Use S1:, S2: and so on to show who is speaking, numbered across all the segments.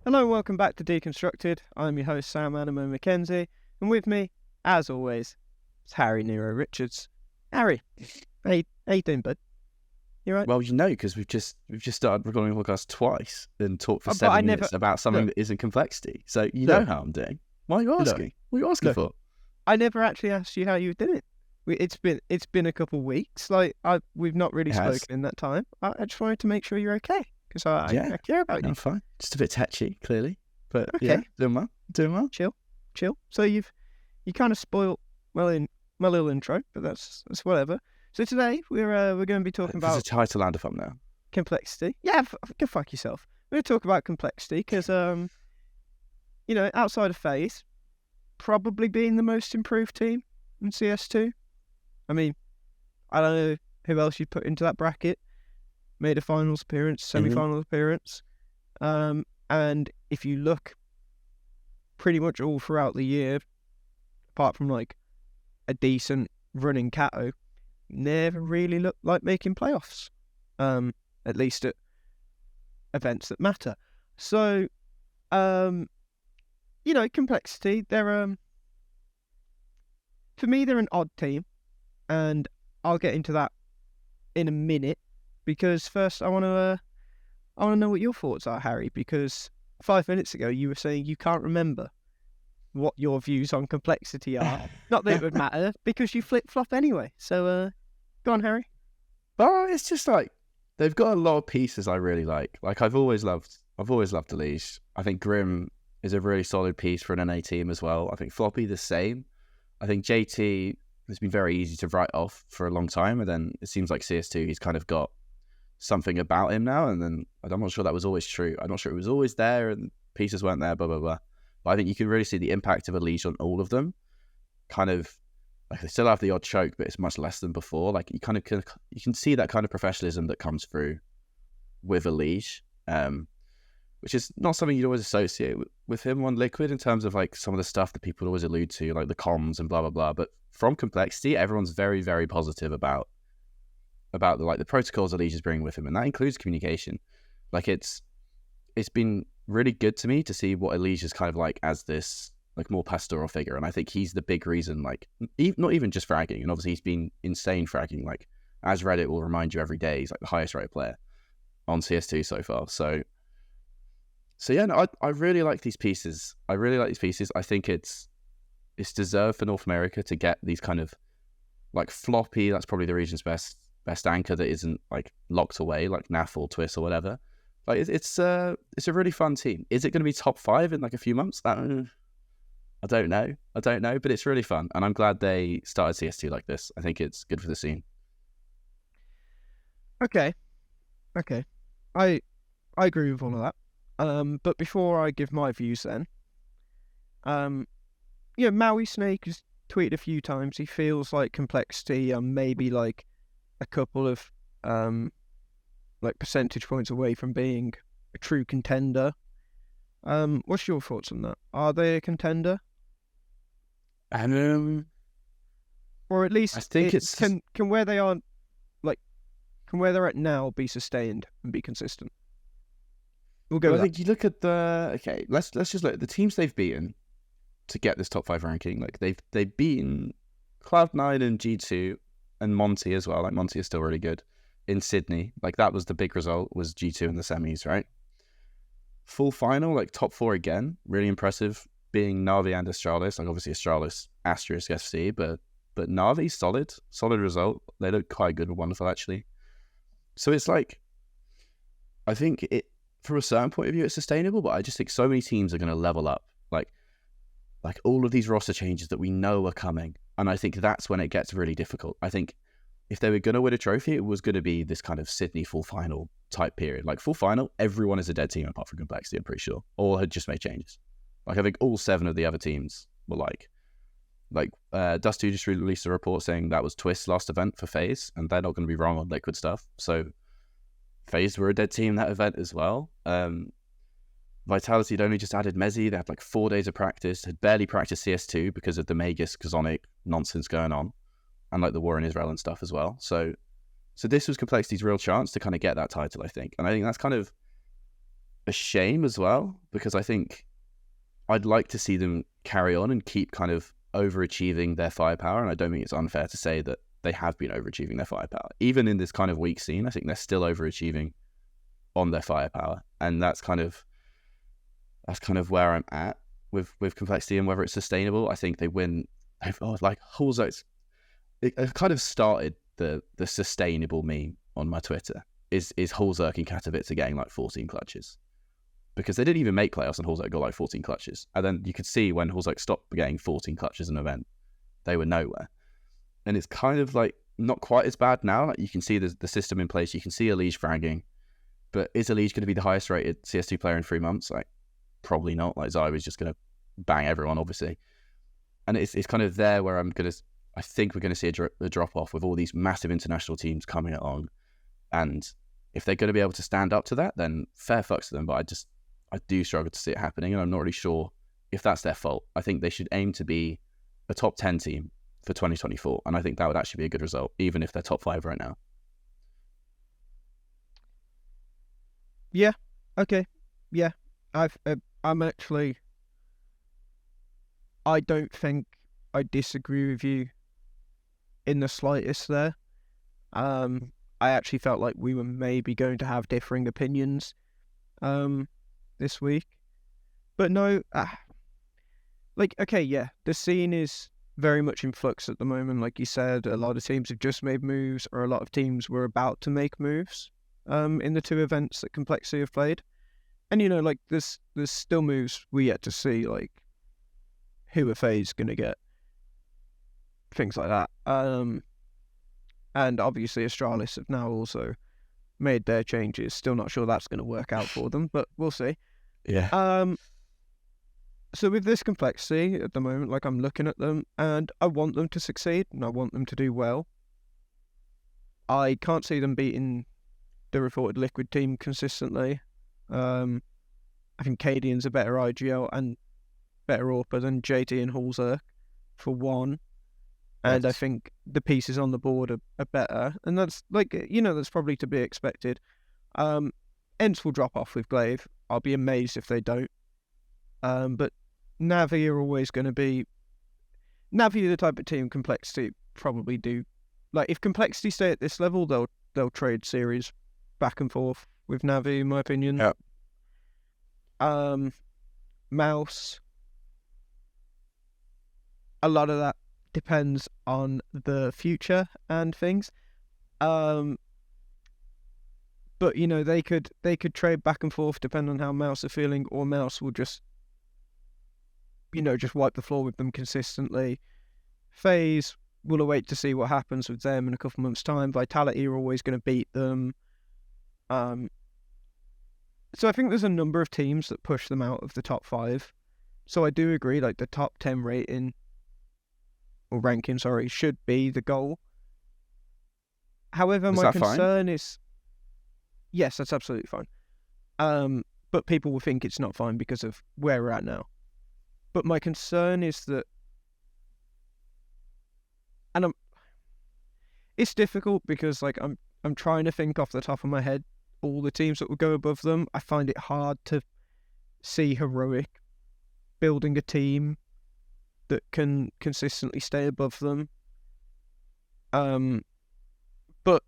S1: Hello and welcome back to Deconstructed. I'm your host Sam Adamo Mackenzie, and with me, as always, is Harry Nero Richards. Harry, how you doing, bud? You right?
S2: Well, because we've just started recording a podcast twice and talked for
S1: But
S2: 7 minutes about something
S1: look,
S2: that isn't complexity. So you
S1: look,
S2: know how I'm doing. Why are you asking? What are you asking for?
S1: I never actually asked you how you were doing. It's been a couple of weeks. We've not really spoken in that time. I just wanted to make sure you're okay because I care about you.
S2: I'm fine. Just a bit tetchy, clearly, but
S1: Okay.
S2: yeah, doing well.
S1: Chill. So you kind of spoiled my little intro, but that's whatever. So today we're going to be talking about
S2: the title and a thumbnail.
S1: Complexity. Yeah, go fuck yourself. We're going to talk about complexity because outside of FaZe, probably being the most improved team in CS2. I mean, I don't know who else you'd put into that bracket. Made a finals appearance, semi-finals appearance. And if you look pretty much all throughout the year, apart from like a decent running Cato, never really looked like making playoffs. At least at events that matter. So, complexity, they're for me they're an odd team, and I'll get into that in a minute, because first I want to know what your thoughts are, Harry, because 5 minutes ago you were saying you can't remember what your views on complexity are. Not that it would matter, because you flip-flop anyway. So, go on, Harry.
S2: Oh, it's just like they've got a lot of pieces I really like. Like I've always loved Elige. I think Grim is a really solid piece for an NA team as well. I think Floppy the same. I think JT has been very easy to write off for a long time, and then it seems like CS2 he's kind of got something about him now, and then I'm not sure that was always true. I'm not sure it was always there and pieces weren't there, blah blah blah. But I think you can really see the impact of Elige on all of them. Kind of like they still have the odd choke, but it's much less than before. Like you can see that kind of professionalism that comes through with Elige, which is not something you'd always associate with him on Liquid in terms of like some of the stuff that people always allude to, like the comms and blah blah blah. But from complexity, everyone's very very positive about the protocols Elige is bringing with him, and that includes communication. Like it's been really good to me to see what Elige is kind of like as this like more pastoral figure, and I think he's the big reason. Like not even just fragging, and obviously he's been insane fragging. Like as Reddit will remind you every day, he's like the highest rated player on CS2 so far. So yeah, no, I really like these pieces. I think it's deserved for North America to get these kind of like Floppy. That's probably the region's best anchor that isn't like locked away like NAF or Twist or whatever. Like it's a really fun team. Is it going to be top 5 in like a few months? I don't know, but it's really fun, and I'm glad they started CS2 like this. I think it's good for the scene.
S1: Okay, I agree with all of that. But before I give my views, then, Maui Snake has tweeted a few times. He feels like complexity, maybe like a couple of like percentage points away from being a true contender. What's your thoughts on that? Are they a contender? Or at least
S2: I think
S1: can where they are, like, can where they're at now be sustained and be consistent? We'll go.
S2: I think you look at let's just look at the teams they've beaten to get this top 5 ranking. Like they've beaten Cloud9 and G2 and Monty as well. Like Monty is still really good in Sydney. Like that was the big result, was G2 in the semis, right? Full final, like top 4 again, really impressive. Being Na'Vi and Astralis, like obviously Astralis asterisk FC, but Na'Vi solid result. They look quite good and wonderful actually. So it's like, I think it from a certain point of view it's sustainable, but I just think so many teams are going to level up. Like all of these roster changes that we know are coming, and I think that's when it gets really difficult. I think if they were going to win a trophy, it was going to be this kind of Sydney full final type period. Like full final, everyone is a dead team apart from complexity, I'm pretty sure, or had just made changes. Like I think all 7 of the other teams were like Dust2 just released a report saying that was Twist's last event for FaZe, and they're not going to be wrong on Liquid stuff. So FaZe were a dead team that event as well. Vitality had only just added Mezzi. They had like 4 days of practice, had barely practiced CS2 because of the Magus Kazonic nonsense going on, and like the war in Israel and stuff as well. So this was Complexity's real chance to kind of get that title, I think. And I think that's kind of a shame as well, because I think I'd like to see them carry on and keep kind of overachieving their firepower. And I don't think it's unfair to say that they have been overachieving their firepower. Even in this kind of weak scene, I think they're still overachieving on their firepower. And that's kind of where I'm at with complexity and whether it's sustainable. I think they win. Like Hallzerk, it kind of started the sustainable meme on my Twitter. Is Hallzerk and Katowice getting like 14 clutches? Because they didn't even make playoffs and Hallzerk got like 14 clutches. And then you could see when Hallzerk stopped getting 14 clutches in an event, they were nowhere. And it's kind of like not quite as bad now. Like you can see the system in place. You can see Elige fragging. But is Elige going to be the highest rated CS2 player in 3 months? Like, probably not. Like Zai was just going to bang everyone, obviously. And it's kind of there where I think we're going to see a drop off with all these massive international teams coming along. And if they're going to be able to stand up to that, then fair fucks to them. But I do struggle to see it happening, and I'm not really sure if that's their fault. I think they should aim to be a top 10 team for 2024, and I think that would actually be a good result, even if they're top 5 right now.
S1: Yeah. Okay. Yeah. I don't think I disagree with you in the slightest there. I actually felt like we were maybe going to have differing opinions this week. But no, the scene is very much in flux at the moment. Like you said, a lot of teams have just made moves, or a lot of teams were about to make moves in the 2 events that Complexity have played. And, like, there's still moves we yet to see, like, who a FaZe going to get, things like that. And obviously Astralis have now also made their changes. Still not sure that's going to work out for them, but we'll see.
S2: Yeah.
S1: So with this Complexity at the moment, like, I'm looking at them and I want them to succeed and I want them to do well. I can't see them beating the reported Liquid team consistently. I think Cadian's a better IGL and better AWPer than JT and Hallzerk, for one. And
S2: Yes.
S1: I think the pieces on the board are better. And that's, like, that's probably to be expected. Ents will drop off with Glaive. I'll be amazed if they don't. But Navi are always going to be... Navi are the type of team Complexity probably do. Like, if Complexity stay at this level, they'll trade series back and forth with Navi, in my opinion.
S2: Yeah.
S1: Mouse. A lot of that depends on the future and things. But they could trade back and forth depending on how Mouse are feeling, or Mouse will just wipe the floor with them consistently. FaZe will await to see what happens with them in a couple months' time. Vitality are always going to beat them. So I think there's a number of teams that push them out of the top 5. So I do agree, like, the top 10 ranking, should be the goal. However, my concern is... Yes, that's absolutely fine. But people will think it's not fine because of where we're at now. But my concern is that... And it's difficult because, like, I'm trying to think off the top of my head all the teams that will go above them. I find it hard to see Heroic building a team that can consistently stay above them. But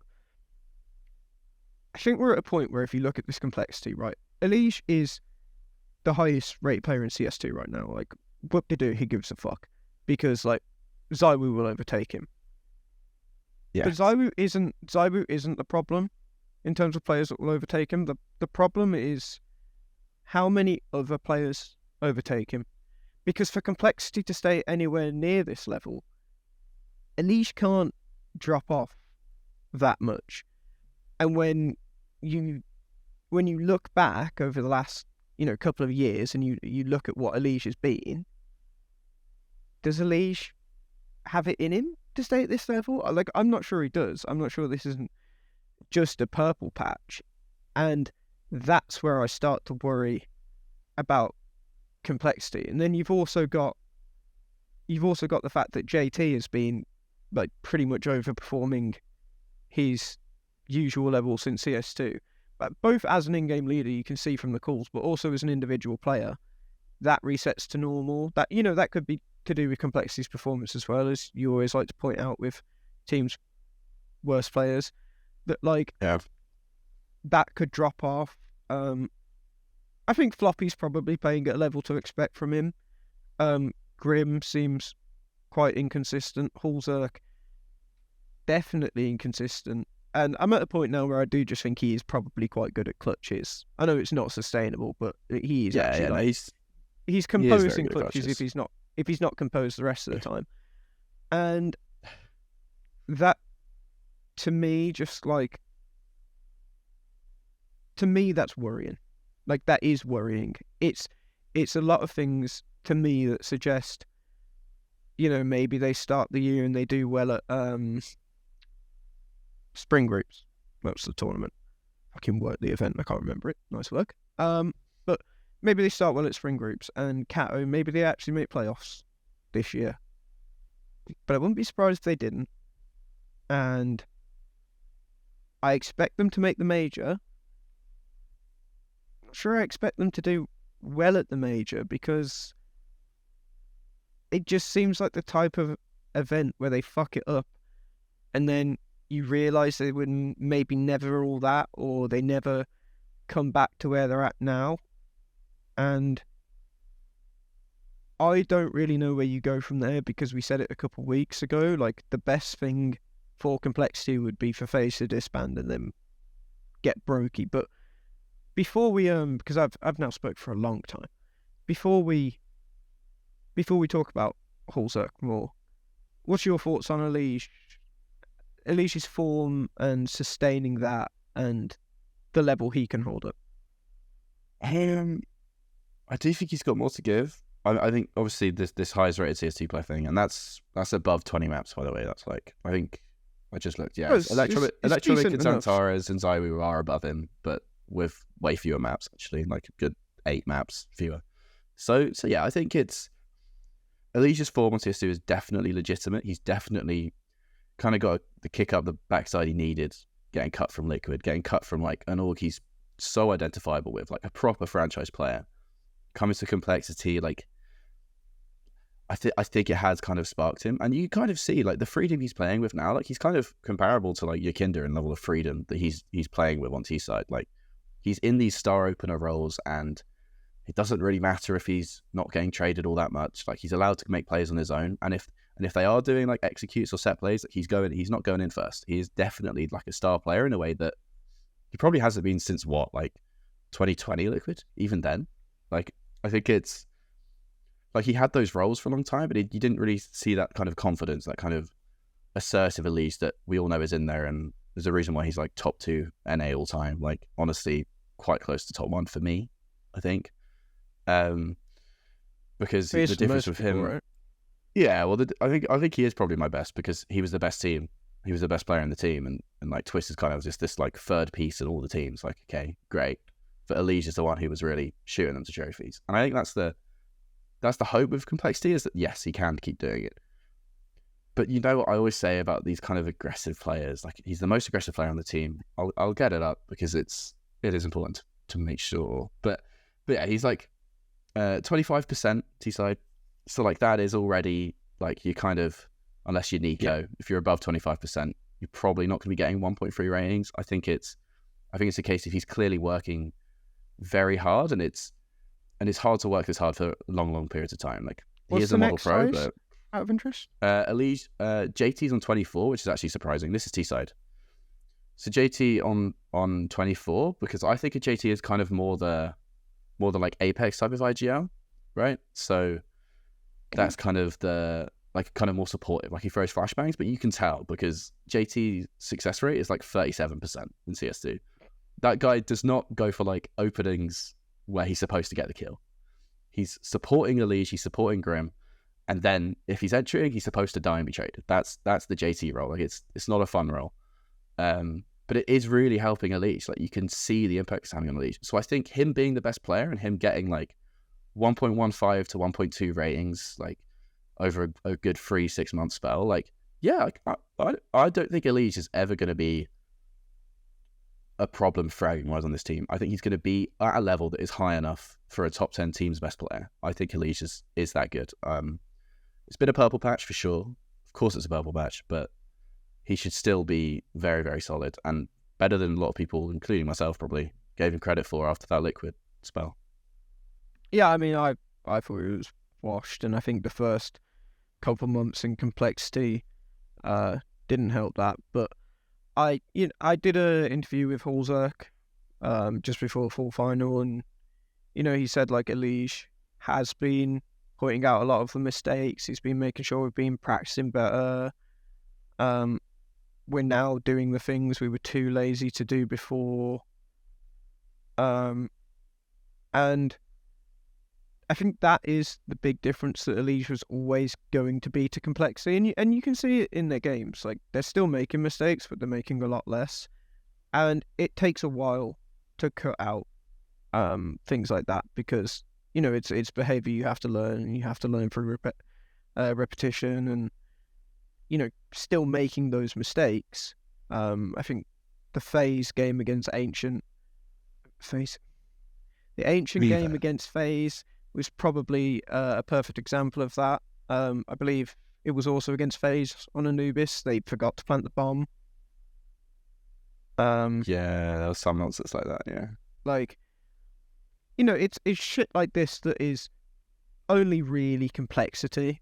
S1: I think we're at a point where if you look at this Complexity, right, Elige is the highest rated player in CS2 right now. Like, what they do, he gives a fuck. Because, like, Zywoo will overtake him.
S2: Yeah.
S1: But Zywoo isn't the problem in terms of players that will overtake him. The problem is how many other players overtake him. Because for Complexity to stay anywhere near this level, Elige can't drop off that much. And when you look back over the last couple of years and you look at what Elige has been, does Elige have it in him to stay at this level? Like, I'm not sure he does. I'm not sure this isn't just a purple patch. And that's where I start to worry about Complexity. And then you've also got the fact that JT has been, like, pretty much overperforming his usual level since CS2. both as an in-game leader, you can see from the calls, but also as an individual player, that resets to normal. That that could be to do with Complexity's performance as well, as you always like to point out with teams' worst players. That that could drop off. I think Floppy's probably playing at a level to expect from him. Grim seems quite inconsistent. Hallzerk, definitely inconsistent. And I'm at a point now where I do just think he is probably quite good at clutches. I know it's not sustainable, but he is he's composing clutches if he's not composed the rest of the time. And that, to me, that's worrying. Like, that is worrying. It's a lot of things to me that suggest, maybe they start the year and they do well at spring groups. That's the tournament. Fucking work the event. I can't remember it. Nice work. But maybe they start well at spring groups, and Cato, maybe they actually make playoffs this year. But I wouldn't be surprised if they didn't. And I expect them to make the major. Not sure I expect them to do well at the major, because it just seems like the type of event where they fuck it up and then you realise they would maybe never all that, or they never come back to where they're at now. And I don't really know where you go from there, because we said it a couple of weeks ago, like, the best thing for Complexity would be for FaZe to disband and then get brokey. But before we because I've now spoke for a long time, before we talk about Hallzerk more, what's your thoughts on Elige? Elige's form and sustaining that, and the level he can hold up.
S2: I do think he's got more to give. I think obviously this highest rated CS2 player thing, and that's above 20 maps, by the way. That's like, I think I just looked. Yeah, Electronic and Zantares and Zywoo are above him, but with way fewer maps, actually, like a good 8 maps fewer. So yeah, I think it's Elige's form on CS2 is definitely legitimate. He's definitely kind of got the kick up the backside he needed, getting cut from Liquid, getting cut from like an org he's so identifiable with, like a proper franchise player. Coming to Complexity, like I think it has kind of sparked him, and you kind of see like the freedom he's playing with now. Like, he's kind of comparable to like Yakinder in level of freedom that he's playing with on T side. Like, he's in these star opener roles, and it doesn't really matter if he's not getting traded all that much. Like, he's allowed to make plays on his own, and if they are doing like executes or set plays, he's not going in first. He is definitely like a star player in a way that he probably hasn't been since like 2020 Liquid. Even then, like, I think it's like he had those roles for a long time, but you didn't really see that kind of confidence, that kind of assertive Elige that we all know is in there. And there's a reason why he's like top 2 NA all time. Like, honestly, quite close to top 1 for me, I think. Because the difference with him, right? Yeah, well, I think he is probably my best, because he was the best team. He was the best player in the team, and like Twist is kind of just this like third piece in all the teams. Like, okay, great, but Elige is the one who was really shooting them to trophies, and I think that's the hope with Complexity, is that yes, he can keep doing it. But you know what I always say about these kind of aggressive players? Like, he's the most aggressive player on the team. I'll get it up because it is important to make sure. But yeah, he's like 25% T side. So like, that is already like, you kind of, unless you're Nico, if you're above 25%, you're probably not going to be getting 1.3 ratings. I think it's a case if he's clearly working very hard, and it's hard to work this hard for long periods of time. Like, he is a model pro, but
S1: out of interest,
S2: Elige, JT's on 24, which is actually surprising. This is T side, so JT on 24, because I think a JT is kind of more the like Apex type of IGL, right? So that's kind of the like kind of more supportive. Like, he throws flashbangs, but you can tell because JT's success rate is like 37% in CS2. That guy does not go for like openings where he's supposed to get the kill. He's supporting Elige, he's supporting Grim, and then if he's entering, he's supposed to die and be traded. That's the JT role. Like, it's not a fun role, but it is really helping Elige. Like, you can see the impact it's having on Elige. So I think him being the best player and him getting like 1.15 to 1.2 ratings, like over a good 3-6 month spell, like, yeah, I don't think Elige is ever going to be a problem fragging-wise on this team. I think he's going to be at a level that is high enough for a top 10 team's best player. I think Elige is that good. It's been a purple patch for sure. Of course it's a purple patch, but he should still be very, very solid and better than a lot of people, including myself probably, gave him credit for after that Liquid spell.
S1: Yeah, I mean, I thought he was washed, and I think the first couple months in complexity didn't help that. But I did an interview with Hallzerk just before the full final, and he said like Elige has been pointing out a lot of the mistakes. He's been making sure we've been practicing better. We're now doing the things we were too lazy to do before. And I think that is the big difference that Elige was always going to be to complexity. And you can see it in their games. Like, they're still making mistakes, but they're making a lot less. And it takes a while to cut out things like that because, it's behavior you have to learn, and you have to learn through repetition and, still making those mistakes. I think the FaZe game against Ancient... The Ancient
S2: Reaver.
S1: game against FaZe was probably a perfect example of that. I believe it was also against FaZe on Anubis. They forgot to plant the bomb.
S2: Yeah, there was some nonsense like that, yeah.
S1: Like, it's shit like this that is only really complexity.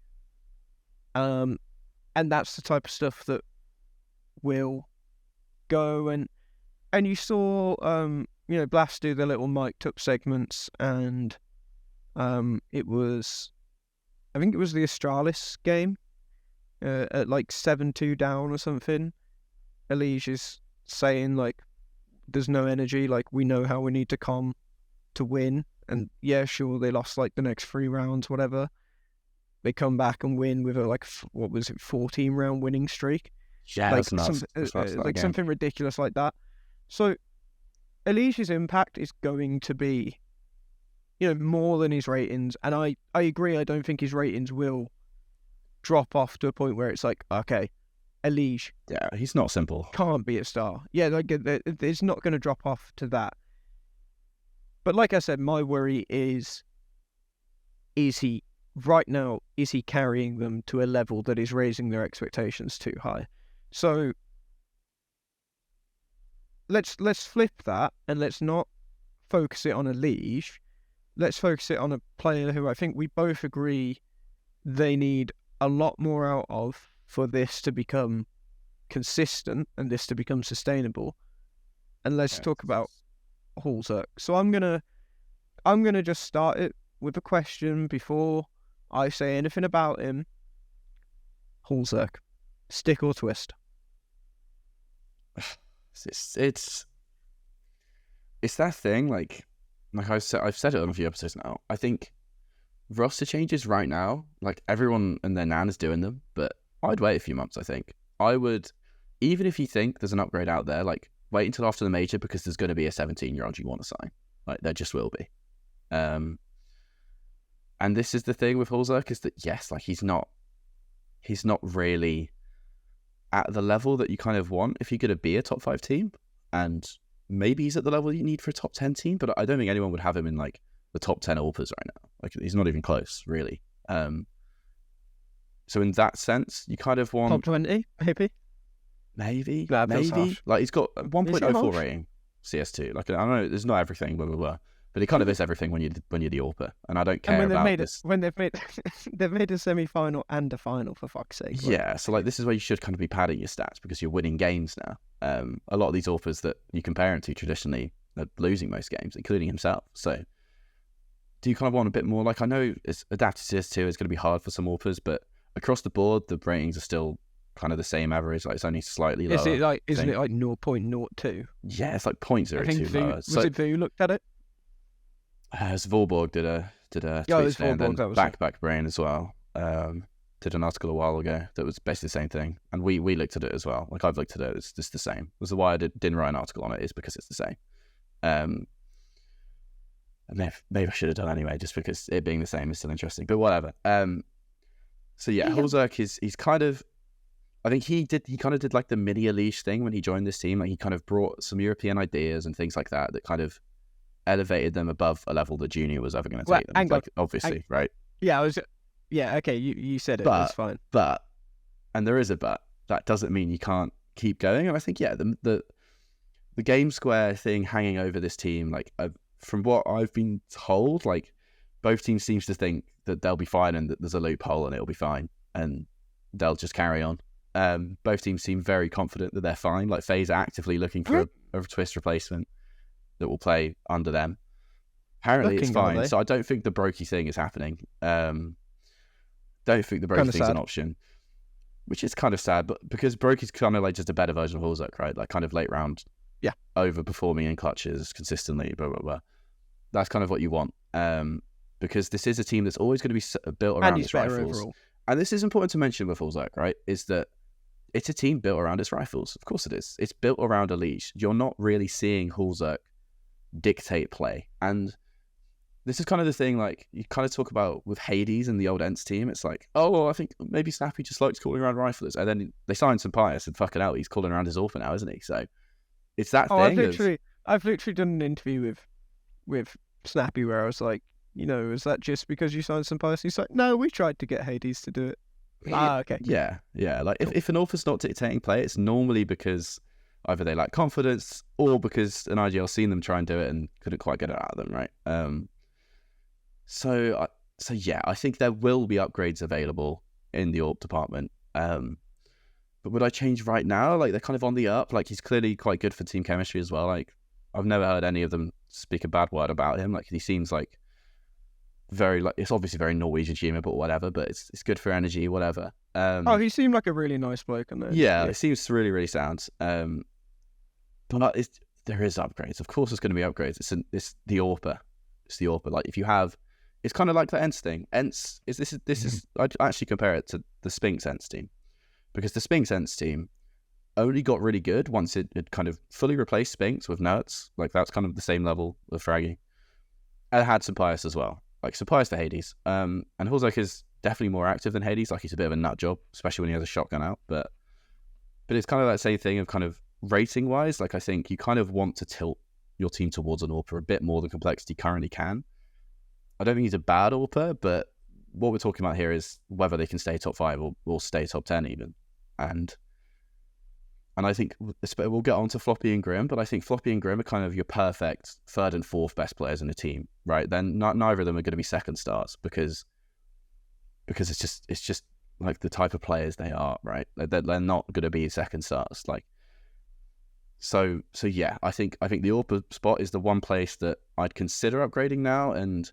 S1: And that's the type of stuff that will go and you saw Blast do the little mic'd up segments, and I think it was the Astralis game at like 7-2 down or something. Elige is saying like, there's no energy, like we know how we need to come to win, and yeah, sure, they lost like the next 3 rounds, whatever. They come back and win with a 14 round winning streak.
S2: Yeah,
S1: like
S2: that's nuts.
S1: Like something ridiculous like that. So Elige's impact is going to be, more than his ratings. And I agree, I don't think his ratings will drop off to a point where it's like, okay, Elige.
S2: Yeah, he's not simple.
S1: Can't be a star. Yeah, like it's not going to drop off to that. But like I said, my worry is he, right now, is he carrying them to a level that is raising their expectations too high? So let's flip that, and let's not focus it on Elige. Let's focus it on a player who I think we both agree they need a lot more out of for this to become consistent and this to become sustainable. And let's talk about Hallzerk. So I'm gonna just start it with a question before I say anything about him. Hallzerk, stick or twist?
S2: It's that thing, like I've said it on a few episodes now. I think roster changes right now, like everyone and their nan is doing them, but I'd wait a few months. I think I would, even if you think there's an upgrade out there, like wait until after the major, because there's going to be a 17-year-old you want to sign. Like there just will be. And this is the thing with Hallzerk, is that yes, like he's not really at the level that you kind of want if you're going to be a top 5 team, and maybe he's at the level you need for a top 10 team, but I don't think anyone would have him in like the top 10 AWPers right now. Like he's not even close, really. So in that sense, you kind of want
S1: top 20, maybe.
S2: Maybe. Like he's got 1.04
S1: harsh?
S2: rating CS2. Like I know there's not everything, but it kind of is everything when you're the AWPer, and I don't care about this.
S1: When they've made a semi-final and a final, for fuck's sake. Like.
S2: Yeah, so like this is where you should kind of be padding your stats, because you're winning games now. A lot of these AWPers that you compare him to traditionally are losing most games, including himself. So do you kind of want a bit more? Like I know it's adapted CS2 is going to be hard for some AWPers, but across the board the ratings are still kind of the same average. Like it's only slightly lower.
S1: Isn't it like 0.02?
S2: Yeah, it's like 0.02 lower.
S1: Was it Vu looked at it?
S2: Vorborg did a tweet today, and then back brain as well. Did an article a while ago that was basically the same thing, and we looked at it as well. Like I've looked at it, it's just the same. That's why I didn't write an article on it, is because it's the same. And maybe I should have done anyway, just because it being the same is still interesting. But whatever. So yeah, Hallzerk he's kind of I think he kind of did like the mini Elige thing when he joined this team. Like he kind of brought some European ideas and things like that kind of elevated them above a level that Junior was ever going to take them. Like obviously, right?
S1: Yeah, okay, you said it. That's fine.
S2: But, and there is a but, that doesn't mean you can't keep going. And I think, the Game Square thing hanging over this team, like from what I've been told, like both teams seems to think that they'll be fine and that there's a loophole and it'll be fine and they'll just carry on. Both teams seem very confident that they're fine. Like FaZe are actively looking for a Twist replacement that will play under them. Apparently it's fine. So I don't think the Brokey thing is happening. Don't think the Brokey thing's an option, which is kind of sad, but because Brokey's kind of like just a better version of Hallzerk, right? Like kind of late round, overperforming in clutches consistently, blah, blah, blah. That's kind of what you want. Because this is a team that's always going to be built around its rifles. Overall. And this is important to mention with Hallzerk, right? Is that it's a team built around its rifles. Of course it is. It's built around Elige. You're not really seeing Hallzerk dictate play. And this is kind of the thing, like, you kind of talk about with Hades and the old Ents team. It's like, oh, well, I think maybe Snappy just likes calling around riflers. And then they signed some pious and fuck it out. He's calling around his Orphan now, isn't he? So it's that thing.
S1: I've literally done an interview with Snappy where I was like, is that just because you signed some pious? He's like, no, we tried to get Hades to do it. Okay.
S2: Yeah. Like, cool. If an Orphan's not dictating play, it's normally because either they lack confidence or because an IGL's seen them try and do it and couldn't quite get it out of them, right? So yeah, I think there will be upgrades available in the AWP department. But would I change right now? Like, they're kind of on the up. Like, he's clearly quite good for team chemistry as well. Like, I've never heard any of them speak a bad word about him. Like, he seems like very, like, it's obviously very Norwegian humour, but whatever. But it's good for energy, whatever.
S1: He seemed like a really nice bloke.
S2: Yeah, it seems really, really sound. But there is upgrades. Of course, there's going to be upgrades. It's the AWPer. It's the AWPer. Like, if you have, it's kind of like the Ents thing. Ents is I'd actually compare it to the Spinks Ents team, because the Spinks Ents team only got really good once it kind of fully replaced Spinks with Nerds. Like, that's kind of the same level of fragging. And it had some pious as well. Like, some pious for Hades. And Hallzerk is definitely more active than Hades. Like, he's a bit of a nut job, especially when he has a shotgun out. But it's kind of that same thing of kind of rating wise. Like, I think you kind of want to tilt your team towards an AWPer a bit more than Complexity currently can. I don't think he's a bad AWPer, but what we're talking about here is whether they can stay top 5 or stay top 10 even. And I think we'll get on to Floppy and Grim, but I think Floppy and Grim are kind of your perfect 3rd and 4th best players in the team, right? Then neither of them are going to be second stars because it's just like the type of players they are, right? They're not going to be second stars. Like, so yeah, I think the AWPer spot is the one place that I'd consider upgrading now. And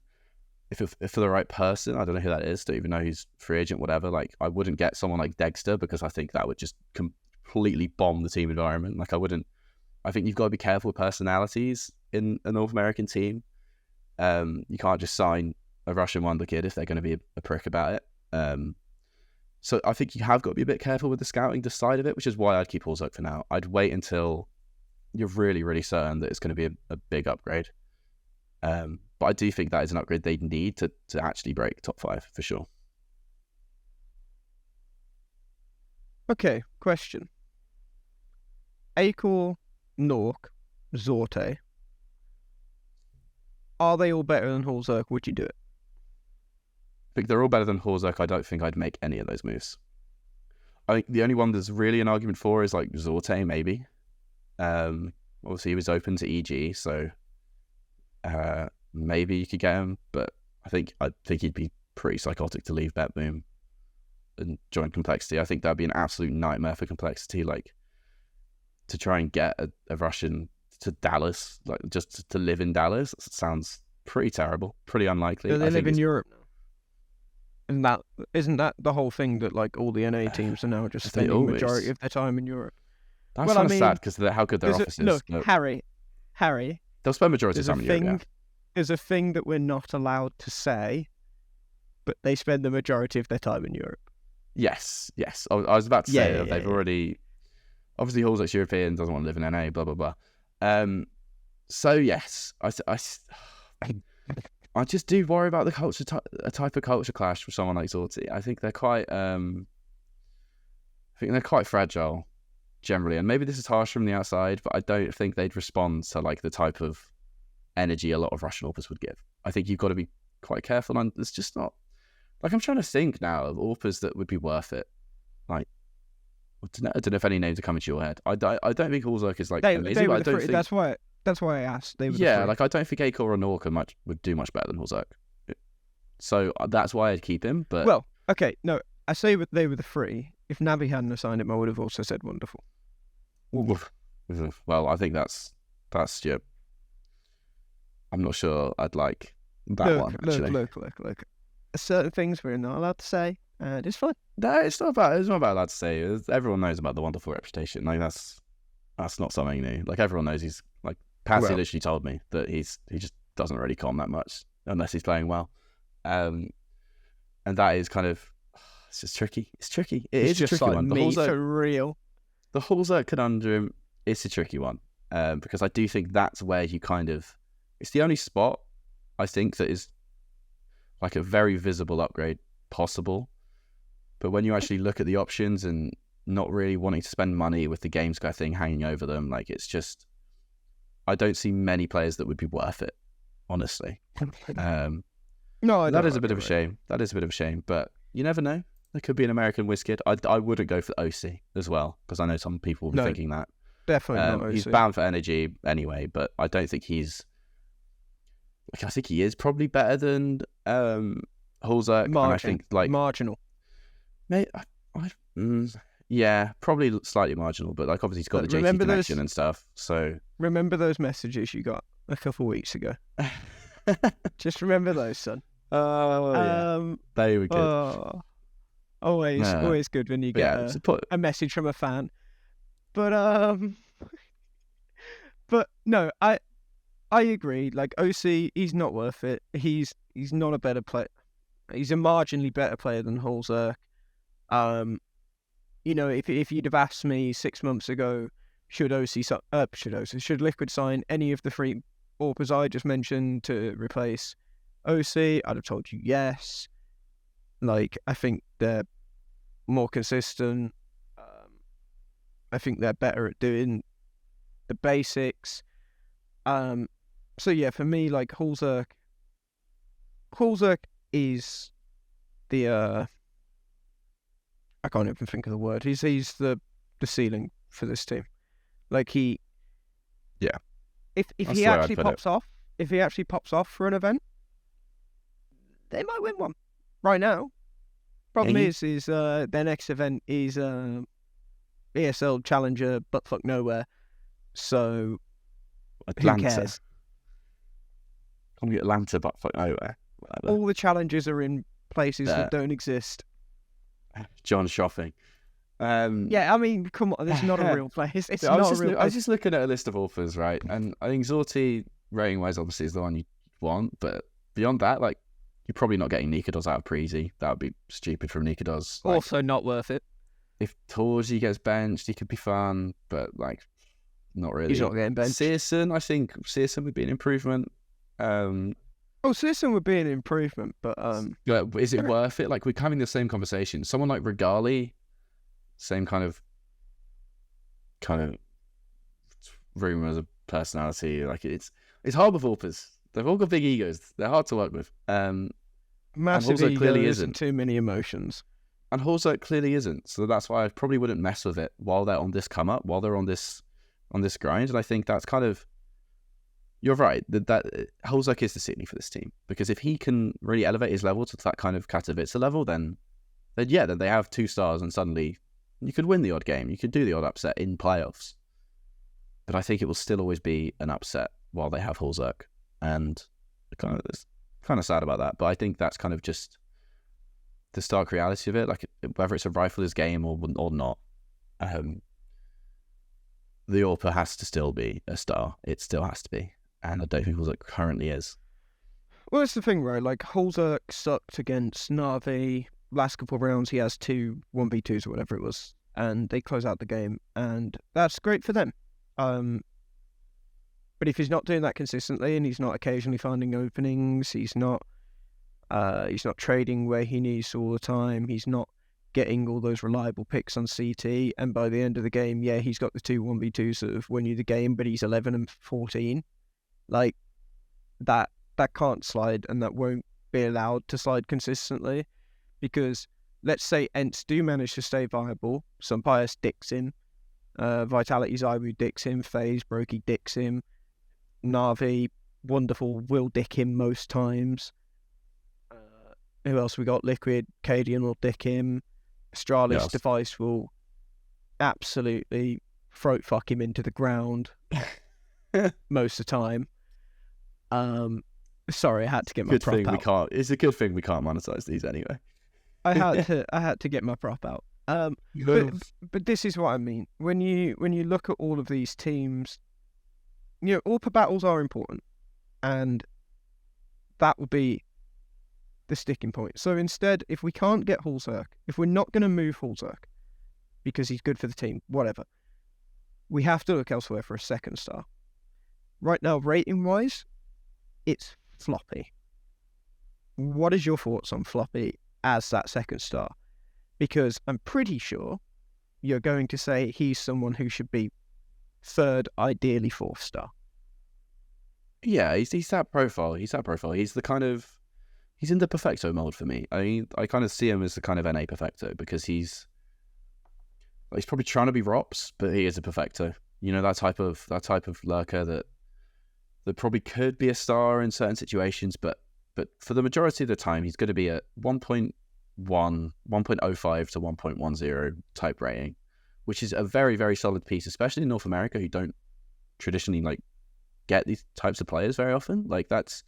S2: if for the right person, I don't know who that is, don't even know who's free agent, whatever. Like, I wouldn't get someone like Dexter because I think that would just completely bomb the team environment. Like, I think you've got to be careful with personalities in a North American team. You can't just sign a Russian wonder kid if they're going to be a prick about it. So I think you have got to be a bit careful with the scouting side of it, which is why I'd keep Hallzerk for now. I'd wait until you're really, really certain that it's going to be a big upgrade. But I do think that is an upgrade they need to actually break top 5 for sure.
S1: Okay, question. Acor, Nork, Zorte. Are they all better than Hallzerk? Would you do it?
S2: I think they're all better than Hallzerk. I don't think I'd make any of those moves. I think the only one there's really an argument for is like Zorte, maybe. Obviously he was open to EG, so maybe you could get him, but I think he'd be pretty psychotic to leave BetBoom and join Complexity. I think that'd be an absolute nightmare for Complexity, like to try and get a Russian to Dallas, like just to live in Dallas. Sounds pretty terrible, pretty unlikely.
S1: Do they live in Europe now? Isn't that the whole thing, that like all the NA teams are now just spending the majority of their time in Europe?
S2: That's kind of sad because how good their office is.
S1: Look, Harry,
S2: they'll spend majority of time in Europe. Yeah.
S1: There's a thing that we're not allowed to say, but they spend the majority of their time in Europe.
S2: Yes. I was about to say that they've already. Obviously, Hallzerk's European, doesn't want to live in NA, blah blah blah. So yes, I just do worry about the culture, a type of culture clash with someone like Zorti. I think they're quite. I think they're quite fragile generally, and maybe this is harsh from the outside, but I don't think they'd respond to like the type of energy a lot of Russian AWPers would give. I think you've got to be quite careful, and it's just not like I'm trying to think now of AWPers that would be worth it. Like I don't know if any names are coming to your head. I don't think Hallzerk is like amazing. But I don't think...
S1: That's why I asked. They were
S2: like I don't think Acor or Norca would do much better than Hallzerk. So that's why I'd keep him. But
S1: well, okay, no, I say they were the three. If Navi hadn't assigned him, I would have also said wonderful.
S2: Well, I think that's yeah. I'm not sure I'd like that one. Actually.
S1: Look. Certain things we're not allowed to say, and it's fine.
S2: No, it's not about allowed to say. Everyone knows about the wonderful reputation. Like that's not something new. Like everyone knows he's like Patsy literally told me that he just doesn't really com that much unless he's playing well, and that is kind of it's just tricky. It's tricky. It's a tricky
S1: like
S2: one.
S1: Me for real.
S2: The Hallzerk conundrum is a tricky one because I do think that's where you kind of it's the only spot I think that is like a very visible upgrade possible. But when you actually look at the options and not really wanting to spend money with the GameSky thing hanging over them, like it's just, I don't see many players that would be worth it, honestly.
S1: No,
S2: that is a bit of a shame. That is a bit of a shame, but you never know. There could be an American WizKid. I wouldn't go for OC as well because I know some people will be thinking that.
S1: Definitely not OC.
S2: He's bound for energy anyway, but I don't think he's. I think he is probably better than Hallzerk. I think like
S1: marginal.
S2: Mate, yeah, probably slightly marginal, but like obviously he's got the JT connection and stuff. So
S1: remember those messages you got a couple of weeks ago? Just remember those, son.
S2: Yeah. They were good.
S1: Always good when you get a message from a fan. But no, I agree. Like OC, he's not worth it. He's not a better player. He's a marginally better player than Hallzerk. If you'd have asked me 6 months ago, should Liquid sign any of the three AWPers I just mentioned to replace OC, I'd have told you yes. Like, I think they're more consistent. I think they're better at doing the basics. So yeah, for me, like Hallzerk is the I can't even think of the word. He's the ceiling for this team. Like he,
S2: yeah.
S1: If he actually pops off for an event, they might win one. Right now, problem is their next event is ESL Challenger buttfuck nowhere. So
S2: Atlanta.
S1: Who cares?
S2: Can't get Atlanta buttfuck nowhere. Whatever.
S1: All the challenges are in places that don't exist.
S2: John Shoffing.
S1: Yeah, I mean, come on, it's not a real place. It's not a real place.
S2: I was just looking at a list of authors, right? And I think Zorti, rating-wise, obviously is the one you want, but beyond that, like, you're probably not getting Nikados out of Preezy. That would be stupid from Nikados. Like,
S1: also not worth it.
S2: If Torji gets benched, he could be fun, but, like, not really.
S1: He's not getting benched.
S2: Searson, I think Searson would be an improvement.
S1: Searson would be an improvement, but
S2: is it worth it? Like, we're having the same conversation. Someone like Regali, same kind of rumors of personality. Like it's hard with AWPers. They've all got big egos. They're hard to work with.
S1: Massive egos clearly isn't too many emotions.
S2: And Hallzerk clearly isn't. So that's why I probably wouldn't mess with it while they're on this come up, while they're on this grind. And I think that's kind of, you're right, that Hallzerk is the ceiling for this team. Because if he can really elevate his level to that kind of Katowice level, then they have 2 stars and suddenly you could win the odd game. You could do the odd upset in playoffs. But I think it will still always be an upset while they have Hallzerk. And it's kind of sad about that. But I think that's kind of just the stark reality of it. Like, whether it's a rifler's game or not, the AWPer has to still be a star. It still has to be. And I don't think Hallzerk currently is.
S1: Well, that's the thing, right? Like, Hallzerk sucked against Na'Vi. Last couple of rounds, he has 2 1v2s or whatever it was. And they close out the game. And that's great for them. But if he's not doing that consistently and he's not occasionally finding openings, he's not trading where he needs all the time, he's not getting all those reliable picks on CT, and by the end of the game, yeah, he's got the 2 1v2s that have won you the game, but he's 11 and 14. Like, that can't slide, and that won't be allowed to slide consistently, because let's say Ents do manage to stay viable, Pius dicks him, Vitality's Iwu dicks him, FaZe, Brokey dicks him, Na'Vi, wonderful, will dick him most times. Who else we got? Liquid, Cadian will dick him. Astralis Device will absolutely throat fuck him into the ground most of the time. Sorry, I had to get my prop out.
S2: It's a good thing we can't monetize these anyway.
S1: I had to get my prop out. But this is what I mean. When you look at all of these teams, AWPA battles are important, and that would be the sticking point. So instead, if we can't get Hallzerk, if we're not going to move Hallzerk because he's good for the team, whatever, we have to look elsewhere for a second star. Right now, rating-wise, it's Floppy. What is your thoughts on Floppy as that second star? Because I'm pretty sure you're going to say he's someone who should be third, ideally fourth star.
S2: Yeah, he's that profile. He's the kind of... He's in the Perfecto mold for me. I mean, I kind of see him as the kind of NA Perfecto, because he's probably trying to be Rops, but he is a Perfecto. That type of lurker that probably could be a star in certain situations, but for the majority of the time, he's going to be at 1.1, 1.05 to 1.10 type rating, which is a very, very solid piece, especially in North America, who don't traditionally get these types of players very often. That's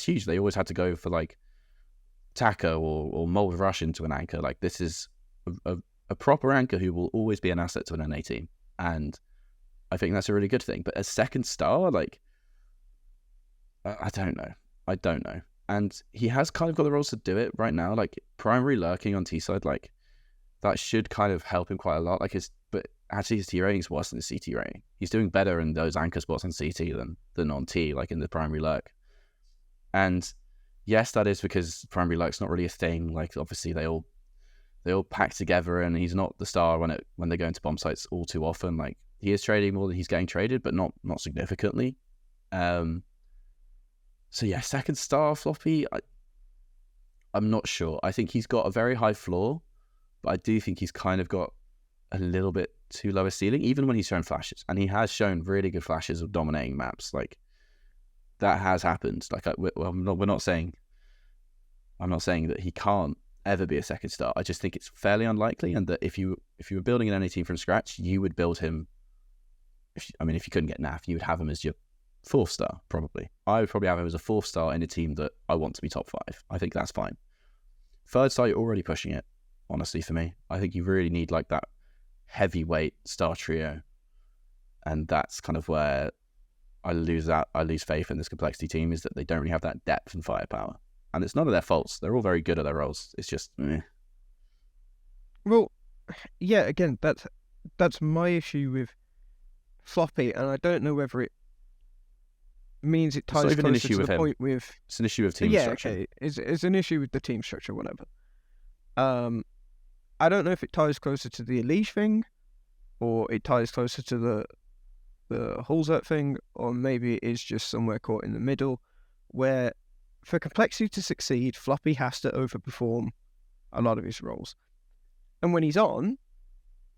S2: huge. They always had to go for Taco or Mold Rush into an anchor. This is a proper anchor who will always be an asset to an NA team, and I think that's a really good thing. But a second star, I don't know. And he has kind of got the roles to do it right now. Primary lurking on T side, that should kind of help him quite a lot. But actually his T rating is worse than his CT rating. He's doing better in those anchor spots on CT than on T, in the primary lurk. And yes, that is because primary lurk's not really a thing. Obviously they all pack together, and he's not the star when they go into bomb sites all too often. He is trading more than he's getting traded, but not significantly. So yeah, second star Floppy, I'm not sure. I think he's got a very high floor, but I do think he's kind of got a little bit too low a ceiling, even when he's shown flashes. And he has shown really good flashes of dominating maps. That has happened. I'm not saying that he can't ever be a second star. I just think it's fairly unlikely, and that if you were building an NA team from scratch, you would build him. If you couldn't get NAF, you would have him as your fourth star, probably. I would probably have him as a fourth star in a team that I want to be top 5. I think that's fine. Third star, you're already pushing it, honestly, for me. I think you really need that heavyweight star trio, and that's kind of where I lose faith in this complexity team, is that they don't really have that depth and firepower. And it's none of their faults. They're all very good at their roles. It's just, meh.
S1: Well, yeah, again, that's my issue with Floppy, and I don't know whether it means it ties closer to the point with...
S2: It's an issue of team structure.
S1: Yeah, okay. It's an issue with the team structure, whatever. I don't know if it ties closer to the Elige thing, or it ties closer to the Hallzerk thing, or maybe it is just somewhere caught in the middle, where for complexity to succeed, Floppy has to overperform a lot of his roles. And when he's on,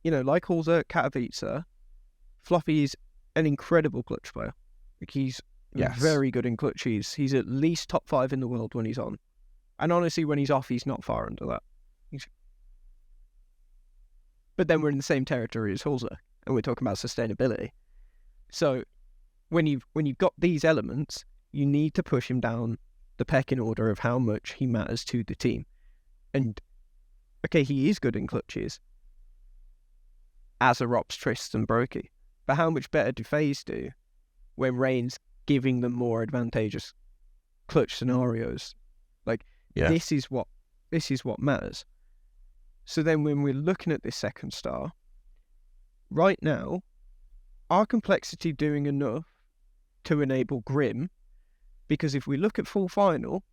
S1: like Hallzerk, Katowice, Floppy is an incredible clutch player. He's very good in clutch. He's at least top 5 in the world when he's on. And honestly, when he's off, he's not far under that. But then we're in the same territory as Hallzerk, and we're talking about sustainability. So when you've got these elements, you need to push him down the pecking order of how much he matters to the team. And okay, he is good in clutches as a Rops, Trist and Brokey, but how much better do FaZe do when Rain's giving them more advantageous clutch scenarios? This is what matters. So then when we're looking at this second star, right now, are complexity doing enough to enable Grim? Because if we look at full final,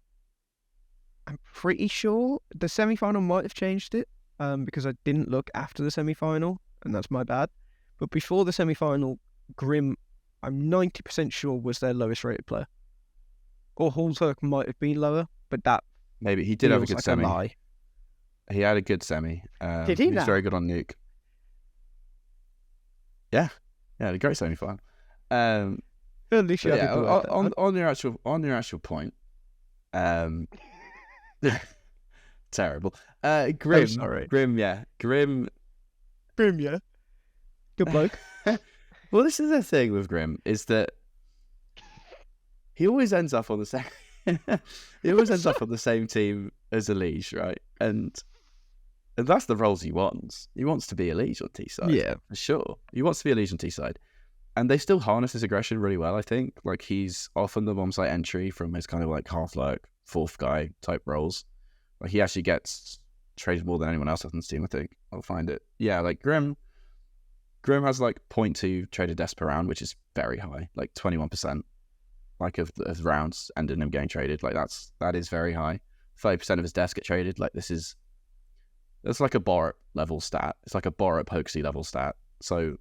S1: I'm pretty sure the semi-final might have changed it, because I didn't look after the semi-final, and that's my bad. But before the semi-final, Grim, I'm 90% sure, was their lowest rated player. Or Hallzerk might have been lower, but that
S2: Maybe he did have a
S1: feels
S2: good
S1: like
S2: semi.
S1: a lie.
S2: He had a good semi.
S1: Did he
S2: was
S1: now?
S2: very good on Nuke. Yeah, a great semi-final.
S1: At least you
S2: But
S1: had
S2: yeah,
S1: the word there, man.
S2: on your actual point, terrible. Grim,
S1: sorry.
S2: Grim,
S1: Grim, yeah. Good bloke.
S2: Well, this is the thing with Grim, is that he always ends up on the same. He always ends up on the same team as Elige, right? And that's the roles he wants. He wants to be Elige on T side,
S1: Yeah.
S2: for sure. He wants to be Elige on T side, and they still harness his aggression really well. I think, like, he's often the bomb site entry from his kind of like Hallzerk, fourth guy type roles. Like, he actually gets traded more than anyone else on the team. I think I'll find it. Yeah, like Grim has like 0.2 traded deaths per round, which is very high, like 21%. Like of rounds ending him getting traded, like that is very high. 30% of his deaths get traded. Like, that's like a Borup level stat. It's like a Borup Hoaxy level stat. So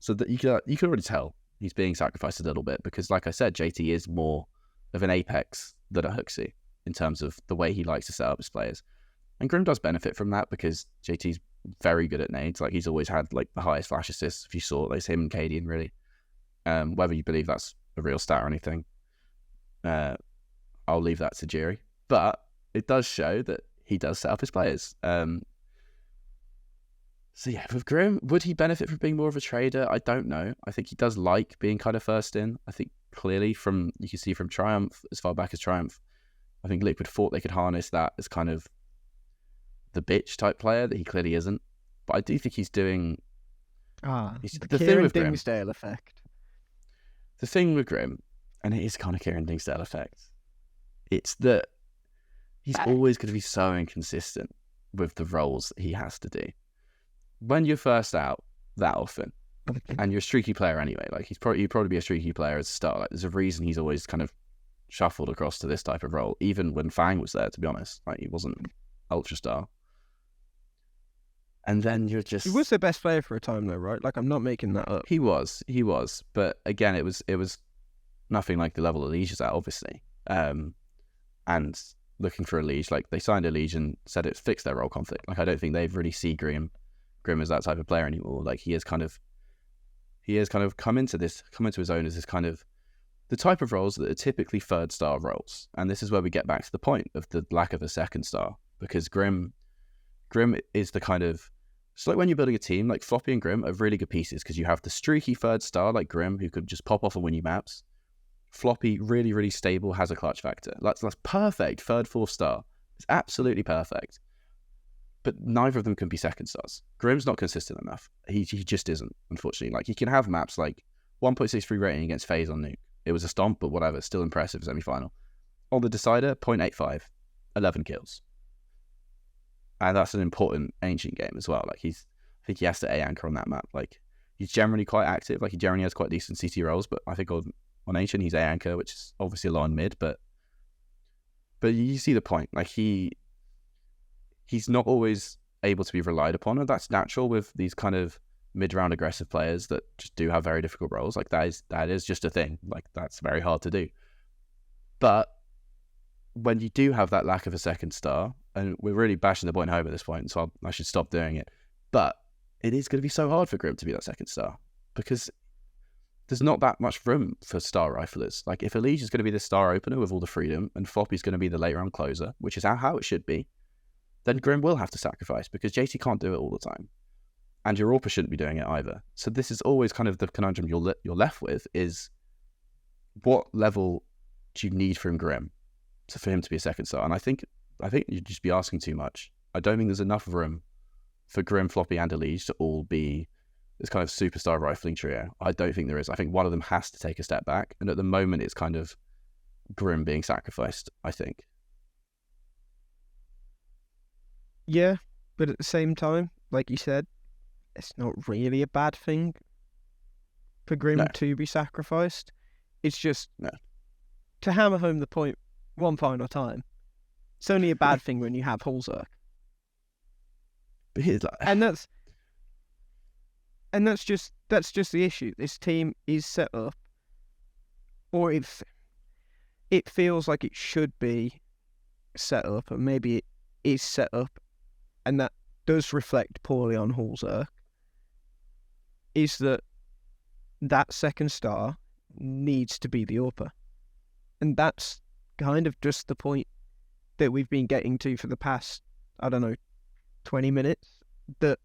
S2: that you can already tell he's being sacrificed a little bit, because, like I said, JT is more of an Apex than a Hoaxy in terms of the way he likes to set up his players. And Grim does benefit from that because JT's very good at nades. Like, he's always had like the highest flash assists. If you saw, there's him and Cadian, really. Whether you believe that's a real stat or anything, I'll leave that to jury. But it does show that he does set up his players. So yeah, with Grim, would he benefit from being more of a trader? I don't know. I think he does like being kind of first in. I think clearly you can see from Triumph, as far back as Triumph, I think Liquid thought they could harness that as kind of the bitch type player that he clearly isn't. But I do think he's doing...
S1: the Kieran Dingsdale effect.
S2: The thing with Grim, and it is kind of Kieran Dingsdale effect, it's that he's always going to be so inconsistent with the roles that he has to do. When you're first out that often, and you're a streaky player anyway, like he'd probably be a streaky player as a start. Like, there's a reason he's always kind of shuffled across to this type of role, even when Fang was there, to be honest. Like, he wasn't ultra star. And then you're just...
S1: He was the best player for a time, though, right? Like, I'm not making that up.
S2: He was. But again, it was nothing like the level Elige is at, obviously. And looking for Elige, like, they signed Elige and said it fixed their role conflict. Like, I don't think they've really see Grim as that type of player anymore. Like, he has kind of come into his own as this kind of the type of roles that are typically third star roles. And this is where we get back to the point of the lack of a second star, because Grim is the kind of... It's like when you're building a team, like Floppy and Grim are really good pieces because you have the streaky third star like Grim who could just pop off and win you maps. Floppy, really, really stable, has a clutch factor. That's perfect. Third, fourth star. It's absolutely perfect. But neither of them can be second stars. Grim's not consistent enough. He just isn't, unfortunately. Like, he can have maps like 1.63 rating against FaZe on Nuke. It was a stomp, but whatever. Still impressive semi-final. On the Decider, 0.85. 11 kills. And that's an important Ancient game as well. Like, I think he has to A-anchor on that map. Like, he's generally quite active. Like, he generally has quite decent CT roles, but I think on Ancient, he's A-anchor, which is obviously a low on mid, but you see the point. Like, he's not always able to be relied upon, and that's natural with these kind of mid-round aggressive players that just do have very difficult roles. Like, that is just a thing. Like, that's very hard to do. But when you do have that lack of a second star, and we're really bashing the point home at this point, so I should stop doing it, but it is going to be so hard for Grim to be that second star, because there's not that much room for star riflers. Like, if Elige is going to be the star opener with all the freedom, and Floppy's going to be the late round closer, which is how it should be, then Grim will have to sacrifice, because JT can't do it all the time. And your AWPer shouldn't be doing it either. So this is always kind of the conundrum you're left with, is what level do you need from Grim for him to be a second star? And I think you'd just be asking too much. I don't think there's enough room for Grim, Floppy, and Elige to all be this kind of superstar rifling trio. I don't think there is. I think one of them has to take a step back. And at the moment, it's kind of Grim being sacrificed, I think.
S1: Yeah, but at the same time, like you said, it's not really a bad thing for Grim to be sacrificed. It's just to hammer home the point one final time. It's only a bad thing when you have Hallzerk.
S2: But he's like,
S1: and that's just the issue. This team is set up, or it feels like it should be set up, and maybe it is set up, and that does reflect poorly on Hallzerk, is that second star needs to be the AWPer. And that's kind of just the point that we've been getting to for the past, 20 minutes, that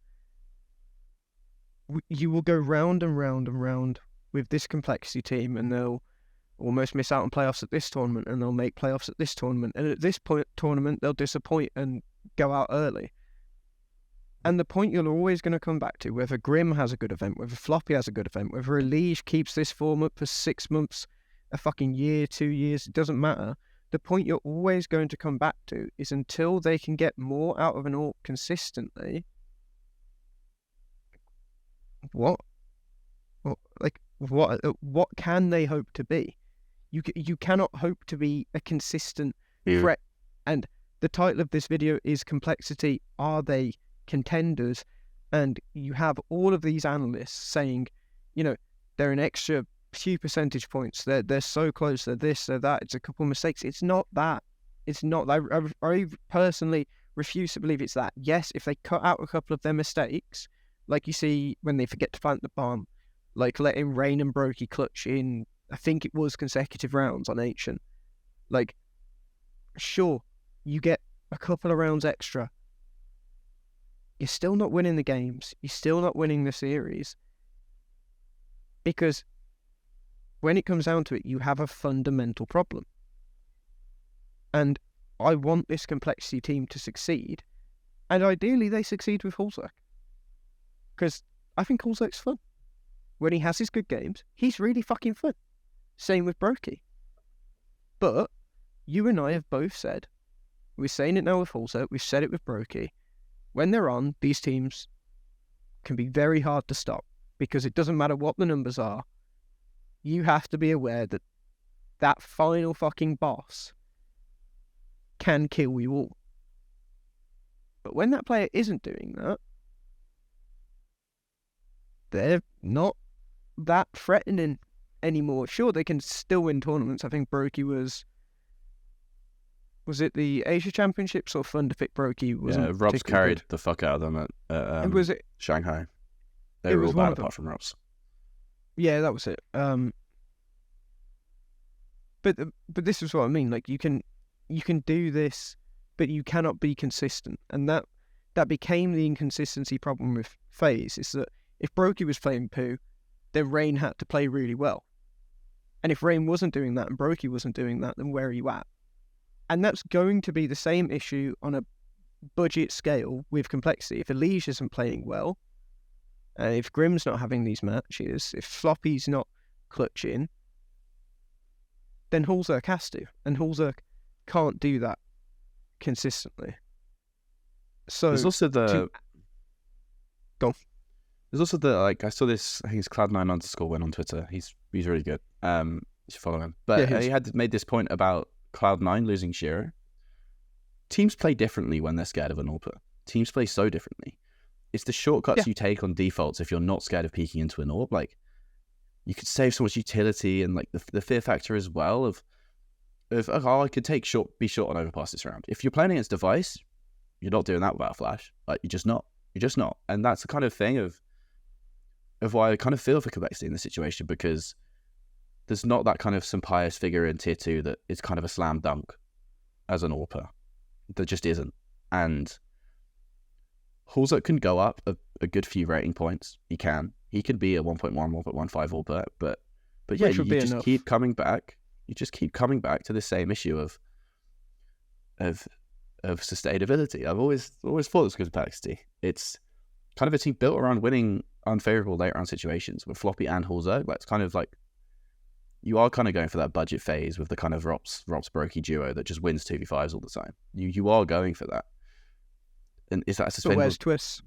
S1: you will go round and round and round with this complexity team, and they'll almost miss out on playoffs at this tournament, and they'll make playoffs at this tournament, and at this tournament they'll disappoint and go out early. And the point you're always going to come back to, whether Grim has a good event, whether Floppy has a good event, whether Elige keeps this form up for 6 months, a fucking year, 2 years, it doesn't matter. The point you're always going to come back to is until they can get more out of an AWP consistently, what can they hope to be? You cannot hope to be a consistent threat. And the title of this video is Complexity. Are they contenders? And you have all of these analysts saying, they're an extra few percentage points. They're so close. They're this, they're that. It's a couple of mistakes. It's not that. It's not. I personally refuse to believe it's that. Yes, if they cut out a couple of their mistakes, like you see when they forget to plant the bomb, like letting Rain and Brokey clutch in, I think it was consecutive rounds on Ancient. Like, sure, you get a couple of rounds extra. You're still not winning the games. You're still not winning the series. Because when it comes down to it, you have a fundamental problem. And I want this complexity team to succeed. And ideally, they succeed with Hallzerk. Because I think Hallzerk's fun. When he has his good games, he's really fucking fun. Same with Brokey. But you and I have both said, we're saying it now with Hallzerk, we've said it with Brokey, when they're on, these teams can be very hard to stop, because it doesn't matter what the numbers are. You have to be aware that that final fucking boss can kill you all. But when that player isn't doing that, they're not that threatening anymore. Sure, they can still win tournaments. I think Brokey was it the Asia Championships or Fun to pick Brokey?
S2: Yeah, Rob's carried the fuck out of them at Shanghai. They were all bad apart from Rob's.
S1: Yeah, that was it. But this is what I mean. Like, you can do this, but you cannot be consistent, and that became the inconsistency problem with FaZe. Is that if Brokey was playing poo, then Rain had to play really well, and if Rain wasn't doing that and Brokey wasn't doing that, then where are you at? And that's going to be the same issue on a budget scale with complexity. If Elige isn't playing well, if Grim's not having these matches, if Floppy's not clutching, then Hallzerk has to. And Hallzerk can't do that consistently. So
S2: there's also
S1: Go on.
S2: There's also I saw this, I think it's Cloud9_ went on Twitter. He's really good. You should follow him. But he had made this point about Cloud9 losing Shiro. Teams play differently when they're scared of an AWPer. Teams play so differently. It's the shortcuts you take on defaults if you're not scared of peeking into an AWP. Like, you could save so much utility, and like the fear factor as well of I could be short on overpass this round. If you're playing against Device, you're not doing that without a flash. Like, you're just not. And that's the kind of thing of why I kind of feel for complexity in this situation, because there's not that kind of some pious figure in tier 2 that is kind of a slam dunk as an AWPer. There just isn't. And Hallzerk can go up a good few rating points. He can be a 1.1, 1.15 AWPer, but yeah, you just keep coming back. You just keep coming back to the same issue of sustainability. I've always thought this was complexity. It's kind of a team built around winning unfavorable late round situations with Floppy and Hallzerk. That's kind of like, you are kind of going for that budget phase with the kind of Rops Brokey duo that just wins 2v5s all the time. You are going for that. And is that sustainable?
S1: But where's Twist?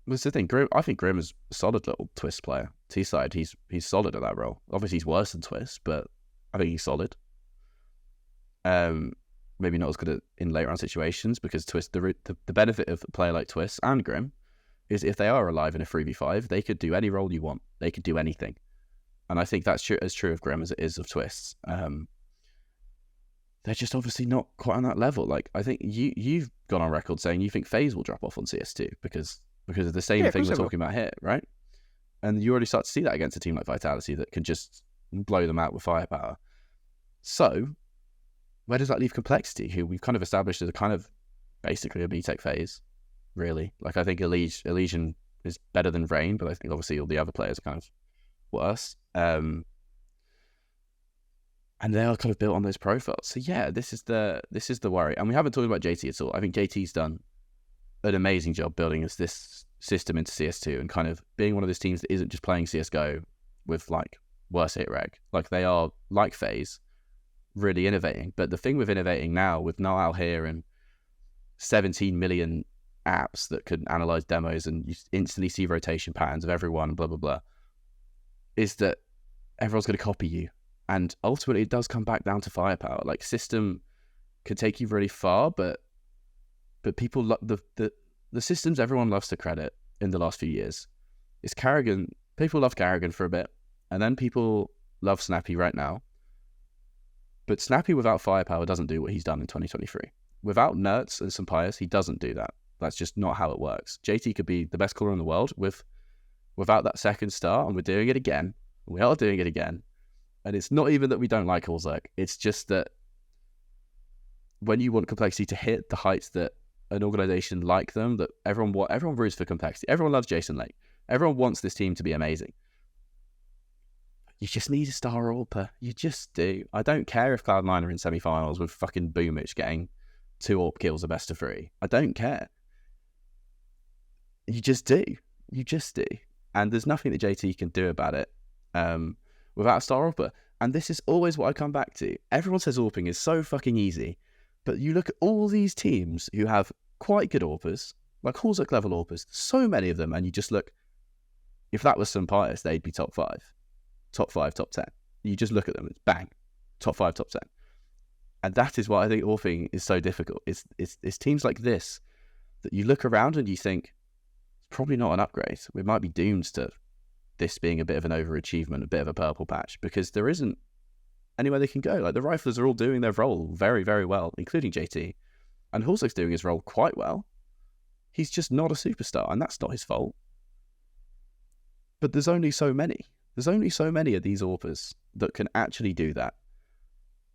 S2: That's the thing. I think Grim is a solid little Twist player. T-side, he's solid at that role. Obviously, he's worse than Twist, but I think he's solid. maybe not as good in late round situations, because Twist, the benefit of a player like Twist and Grim is if they are alive in a 3v5, they could do any role you want. They could do anything. And I think that's as true of Grim as it is of Twists. They're just obviously not quite on that level. Like, I think you've gone on record saying you think FaZe will drop off on CS2 because of the same thing we're talking about here, right? And you already start to see that against a team like Vitality that can just blow them out with firepower. So, where does that leave Complexity, who we've kind of established as a kind of basically a B-Tech FaZe, really? Like, I think Elige is better than Rain, but I think obviously all the other players are kind of worse. And they are kind of built on those profiles. So yeah, this is the worry. And we haven't talked about JT at all. I think JT's done an amazing job building this system into CS2 and kind of being one of those teams that isn't just playing CSGO with like worse hit reg. Like, they are, like FaZe, really innovating. But the thing with innovating now, with Noel here and 17 million apps that can analyze demos and you instantly see rotation patterns of everyone, blah, blah, blah, is that everyone's going to copy you. And ultimately, it does come back down to firepower. Like, system could take you really far, but people the systems everyone loves to credit in the last few years is Carrigan. People love Carrigan for a bit, and then people love Snappy right now. But Snappy without firepower doesn't do what he's done in 2023. Without Nerds and Sampayas, he doesn't do that. That's just not how it works. JT could be the best caller in the world without that second star, and we're doing it again. We are doing it again. And it's not even that we don't like Hallzerk. It's just that when you want Complexity to hit the heights that an organization like them, that everyone roots for Complexity. Everyone loves Jason Lake. Everyone wants this team to be amazing. You just need a star AWPer. You just do. I don't care if Cloud9 are in semi-finals with fucking Boomich getting 2 AWP kills a best of 3. I don't care. You just do. You just do. And there's nothing that JT can do about it. Without a star AWPer. And this is always what I come back to. Everyone says AWPing is so fucking easy, but you look at all these teams who have quite good AWPers, like Hallzerk level AWPers, so many of them, and you just look, if that was some Pius, they'd be top 5, top 10. You just look at them, it's bang, top 5, top 10. And that is why I think AWPing is so difficult. It's teams like this that you look around and you think, it's probably not an upgrade. We might be doomed to this being a bit of an overachievement, a bit of a purple patch, because there isn't anywhere they can go. Like, the Riflers are all doing their role very, very well, including JT. And Hallzerk's doing his role quite well. He's just not a superstar, and that's not his fault. But there's only so many. There's only so many of these AWPers that can actually do that.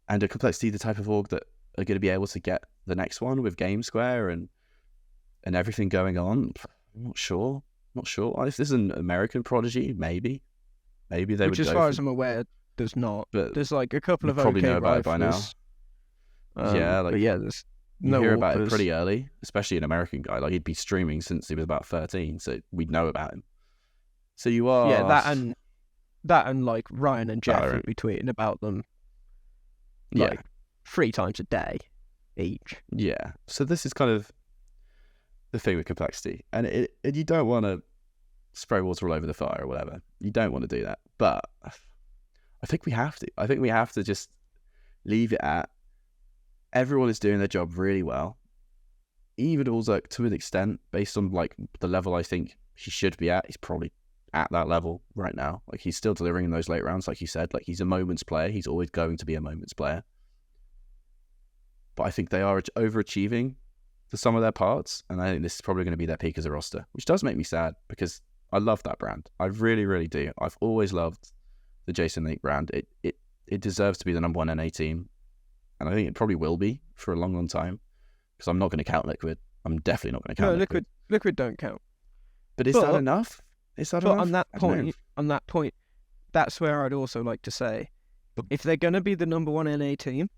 S2: And a Complexity, the type of org that are going to be able to get the next one with Game Square and everything going on. I'm not sure. If this is an American prodigy, maybe they would go.
S1: Which, as far as I'm aware, there's not. But there's like a couple of
S2: probably
S1: OK
S2: know about it by now.
S1: There's no
S2: hear about it
S1: AWPers.
S2: pretty early, especially an American guy. Like, he'd be streaming since he was about 13, so we'd know about him. So you are
S1: that and like Ryan and Jeff would be tweeting about them. Like 3 times a day each. Yeah.
S2: So this is kind of the thing with Complexity, and you don't want to spray water all over the fire or whatever. You don't want to do that, but I think we have to. I think we have to just leave it at everyone is doing their job really well. Even Hallzerk, to an extent, based on like the level I think he should be at, he's probably at that level right now. Like, he's still delivering in those late rounds, like you said. Like, he's a moments player. He's always going to be a moments player. But I think they are overachieving for some of their parts, and I think this is probably going to be their peak as a roster, which does make me sad because I love that brand. I really, really do. I've always loved the Jason Lake brand. It deserves to be the number 1 NA team, and I think it probably will be for a long, long time, because I'm not going to count Liquid. I'm definitely not going to count Liquid.
S1: Liquid don't count.
S2: But is that enough? Is that enough?
S1: On that point, that's where I'd also like to say, if they're going to be the number 1 NA team,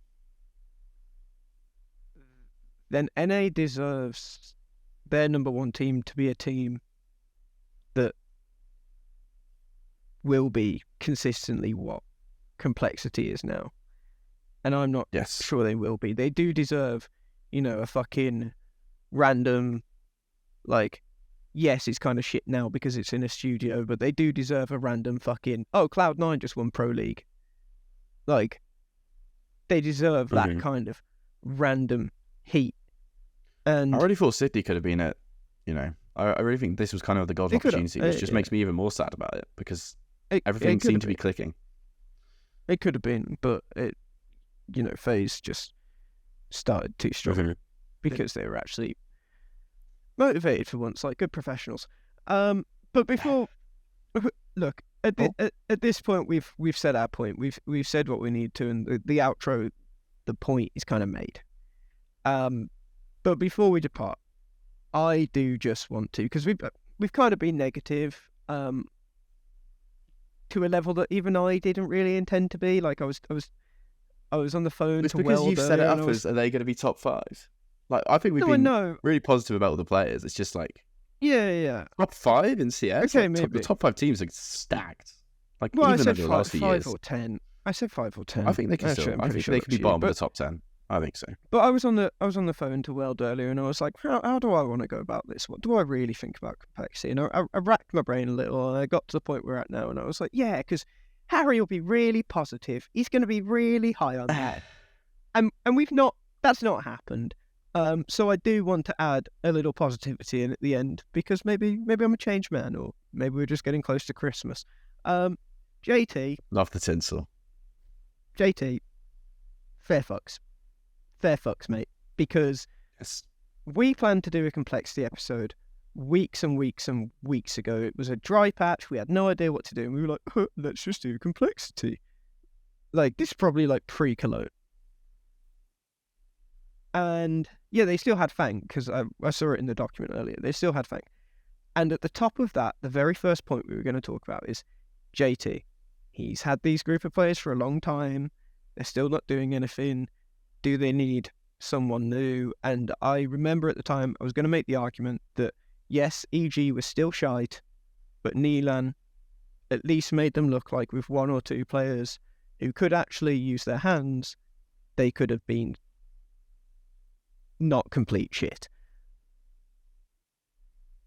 S1: then NA deserves their number 1 team to be a team that will be consistently what Complexity is now. And I'm not sure they will be. They do deserve, a fucking random, like, yes, it's kind of shit now because it's in a studio, but they do deserve a random fucking, Cloud9 just won Pro League. Like, they deserve that kind of random heat. And
S2: I really thought Sydney could have been it. I really think this was kind of the golden opportunity, which just makes me even more sad about it because everything seemed to be clicking.
S1: It could have been, but FaZe just started too strong because they were actually motivated for once, like good professionals. But before, look at this point, we've said our point. We've said what we need to, and the outro, the point is kind of made. But before we depart, I do just want to, because we've kind of been negative to a level that even I didn't really intend to be. Like I was on the phone.
S2: It's because you've set it up as, are they going to be top 5? Like I think we've been really positive about all the players. It's just like top 5 in CS.
S1: Okay,
S2: like,
S1: maybe
S2: the top 5 teams are stacked. Like
S1: well,
S2: even
S1: I said
S2: over the last few years.
S1: 5 or 10. I said 5 or 10.
S2: I think they can still. I think they can be bottom of the top 10. I think so.
S1: But I was on the phone to Weld earlier, and I was like, how do I want to go about this? What do I really think about complexity? And I racked my brain a little, and I got to the point we're at now, and I was like, yeah, because Harry will be really positive. He's going to be really high on that. And that's not happened. So I do want to add a little positivity in at the end, because maybe I'm a changed man, or maybe we're just getting close to Christmas. JT.
S2: Love the tinsel.
S1: JT. Fair fucks, mate. Because we planned to do a complexity episode weeks and weeks and weeks ago. It was a dry patch. We had no idea what to do. And we were like, let's just do complexity. Like, this is probably like pre-Cologne. And yeah, they still had Fang, because I saw it in the document earlier. They still had Fang. And at the top of that, the very first point we were going to talk about is JT. He's had these group of players for a long time. They're still not doing anything. Do they need someone new? And I remember at the time I was going to make the argument that yes, EG was still shite, but Nilan at least made them look like with 1 or 2 players who could actually use their hands, they could have been not complete shit.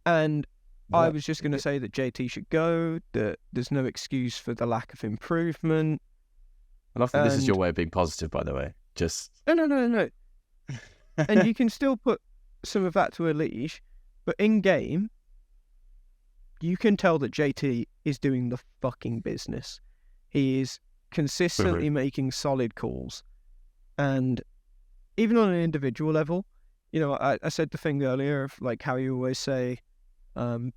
S1: And I was just going to say that JT should go, that there's no excuse for the lack of improvement.
S2: I love that this is your way of being positive, by the way. Just
S1: No. And you can still put some of that to Elige, but in game, you can tell that JT is doing the fucking business. He is consistently making solid calls, and even on an individual level, I said the thing earlier of like how you always say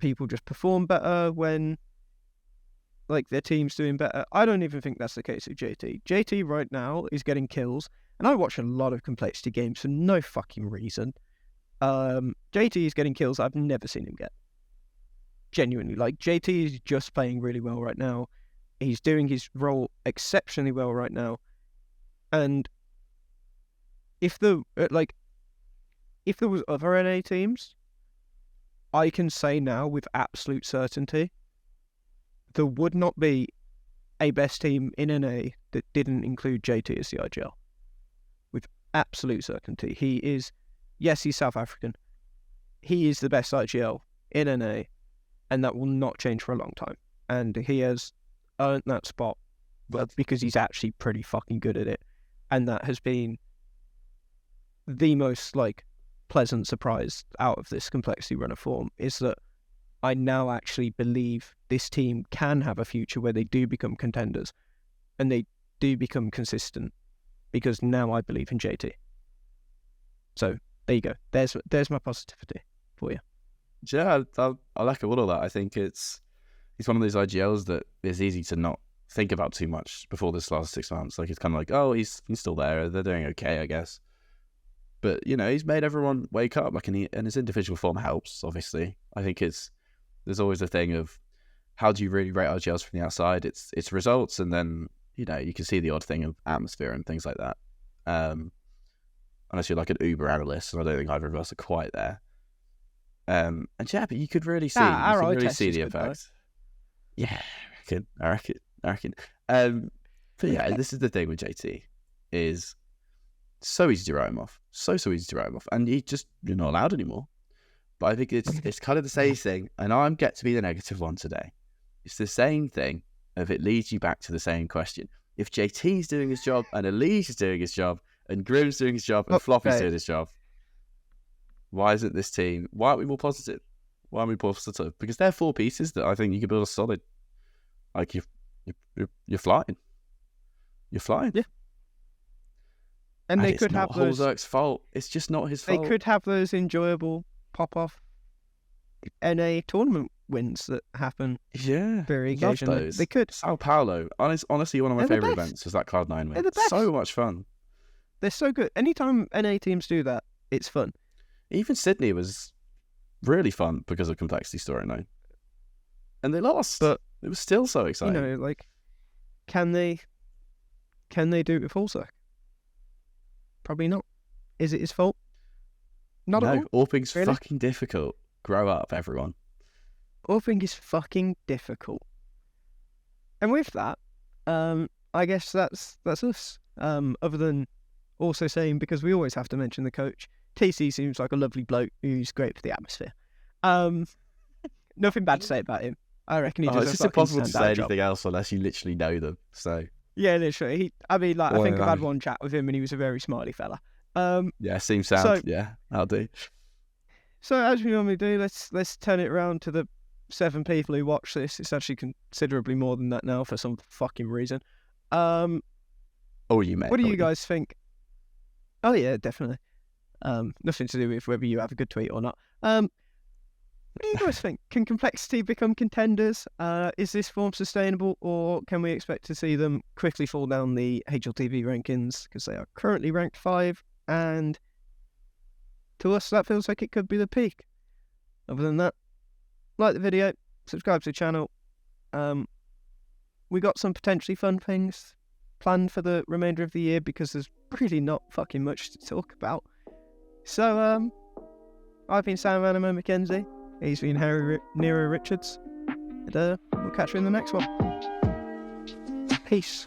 S1: people just perform better when like their team's doing better. I don't even think that's the case with JT. JT right now is getting kills, and I watch a lot of complexity games for no fucking reason. JT is getting kills I've never seen him get. Genuinely, like JT is just playing really well right now. He's doing his role exceptionally well right now, and if there was other NA teams, I can say now with absolute certainty, there would not be a best team in NA that didn't include JT as the IGL. With absolute certainty. He's South African. He is the best IGL in NA, and that will not change for a long time. And he has earned that spot because he's actually pretty fucking good at it. And that has been the most pleasant surprise out of this complexity runner form, is that I now actually believe this team can have a future where they do become contenders and they do become consistent, because now I believe in JT. So there you go. There's my positivity for you.
S2: Yeah, I like all of that. I think he's one of those IGLs that is easy to not think about too much before this last 6 months. Like, it's kind of like, oh, he's still there. They're doing okay, I guess. But, he's made everyone wake up. And his individual form helps, obviously. I think there's always a thing of, how do you really rate IGLs from the outside? It's results, and then, you can see the odd thing of atmosphere and things like that. Unless you're like an Uber analyst, and I don't think either of us are quite there. And yeah, but you could really see, the effect. Yeah, I reckon. But yeah, this is the thing with JT, is so easy to write him off. So easy to write him off. And you're not allowed anymore. But I think it's kind of the same thing, and I get to be the negative one today. It's the same thing of, it leads you back to the same question. If JT's doing his job and Elige is doing his job, and Grim's doing his job, and Floppy's
S1: Okay.
S2: doing his job. Why isn't this team? Why aren't we more positive? Why aren't we positive? Because they're 4 pieces that I think you could build a solid. Like you're flying. You're flying.
S1: Yeah. And they could have those.
S2: Hallzerk's fault. It's just not his
S1: They
S2: fault.
S1: could have those enjoyable pop-off NA tournament wins that happen
S2: Yeah,
S1: very
S2: love
S1: occasionally.
S2: those.
S1: They could.
S2: Sao Paulo. Honestly, one of my
S1: They're the
S2: favorite
S1: best.
S2: events was that Card 9 win.
S1: They're the best.
S2: So much fun.
S1: They're so good. Anytime NA teams do that, it's fun.
S2: Even Sydney was really fun because of Complexity Storyline. And they lost.
S1: But
S2: it was still so exciting.
S1: you know, like, can they do it with Hallzerk? Probably not. Is it his fault? Not at all.
S2: Orping's
S1: Really?
S2: fucking difficult. Grow up, everyone.
S1: Orping is fucking difficult. And with that, I guess that's us. Other than also saying, because we always have to mention the coach, TC seems like a lovely bloke who's great for the atmosphere. Nothing bad to say about him. I reckon he does
S2: It's
S1: a
S2: just
S1: fucking
S2: impossible to say
S1: standout job.
S2: anything else unless you literally know them. So
S1: Yeah, literally. I think
S2: Well,
S1: I've had one chat with him and he was a very smiley fella.
S2: yeah, seems sound.
S1: So-
S2: Yeah, that'll do.
S1: So as we normally do, let's turn it around to the 7 people who watch this. It's actually considerably more than that now for some fucking reason.
S2: Oh, you may.
S1: What do you guys think? Oh yeah, definitely. Nothing to do with whether you have a good tweet or not. What do you guys think? Can Complexity become contenders? Is this form sustainable, or can we expect to see them quickly fall down the HLTV rankings because they are currently ranked 5, and to us that feels like it could be the peak. Other than that, like the video, subscribe to the channel. We got some potentially fun things planned for the remainder of the year because there's really not fucking much to talk about. So, I've been Sam Animo Mackenzie. He's been Nero Richards. And we'll catch you in the next one. Peace.